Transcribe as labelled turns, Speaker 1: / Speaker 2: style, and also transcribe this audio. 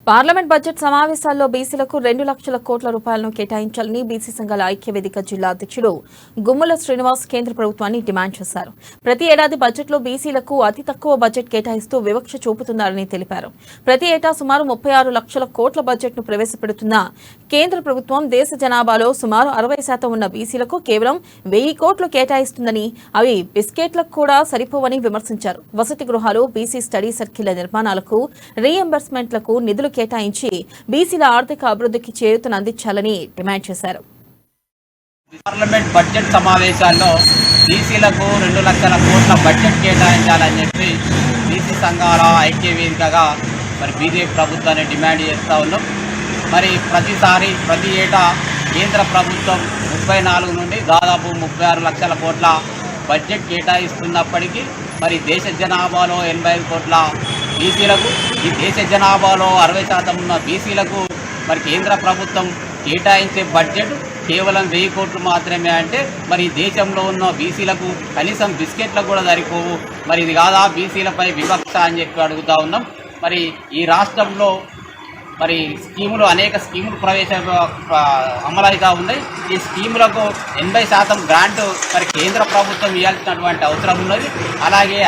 Speaker 1: Parliament budget సమావేశాల్లో బీసీలకు 2 లక్షల కోట్ల రూపాయలను కేటాయించాలని బీసీ సంఘాల ఐక్యవేదిక జిల్లా అధ్యక్షుడు గుమ్మల శ్రీనివాస్ కేంద్ర ప్రభుత్వాన్ని డిమాండ్ చేశారు. ప్రతి ఏడాది బడ్జెట్లో బీసీలకు అతి తక్కువ బడ్జెట్ కేటాయిస్తూ వివక్ష చూపుతున్నారని తెలిపారు. ప్రతి ఏటా సుమారు 36 లక్షల కోట్ల బడ్జెట్ను ప్రవేశపెడుతున్న కేంద్ర ప్రభుత్వం దేశ జనాభాలో సుమారు 60% ఉన్న బీసీలకు కేవలం 1000 కోట్లు కేటాయిస్తుందని, అవి బిస్కెట్లకు కూడా సరిపోవని విమర్శించారు. వసతి గృహాలు, బీసీ స్టడీ సర్కిళ్ల నిర్మాణాలకు, రీఎంబర్స్మెంట్లకు నిధులు కేటాయించి బీసీల ఆర్థిక అభివృద్ధికి చేయూతను అందించాలని డిమాండ్ చేశారు.
Speaker 2: పార్లమెంట్ బడ్జెట్ సమావేశాల్లో బీసీలకు 2 లక్షల కోట్ల బడ్జెట్ కేటాయించాలని చెప్పి బీసీ సంఘాల ఐక్యవేదికగా బీజేపీ ప్రభుత్వాన్ని డిమాండ్ చేస్తూ ఉన్నాం. ప్రతి ఏటా కేంద్ర ప్రభుత్వం 34 నుండి దాదాపు 36 లక్షల కోట్ల బడ్జెట్ కేటాయిస్తున్నప్పటికీ దేశ జనాభాలో 85 కోట్ల బీసీలకు, ఈ దేశ జనాభాలో 60% ఉన్న బీసీలకు కేంద్ర ప్రభుత్వం కేటాయించే బడ్జెట్ కేవలం 1000 కోట్లు మాత్రమే. అంటే దేశంలో ఉన్న బీసీలకు కనీసం బిస్కెట్లకు కూడా సరిపోవు. ఇది కాదా బీసీలపై వివక్ష అని చెప్పి అడుగుతూ ఉన్నాం. ఈ రాష్ట్రంలో స్కీములు, అనేక స్కీములు అమలవుతూ ఉన్నాయి. ఈ స్కీములకు 80% గ్రాంట్ కేంద్ర ప్రభుత్వం ఇవ్వాల్సినటువంటి అవసరం ఉన్నది. అలాగే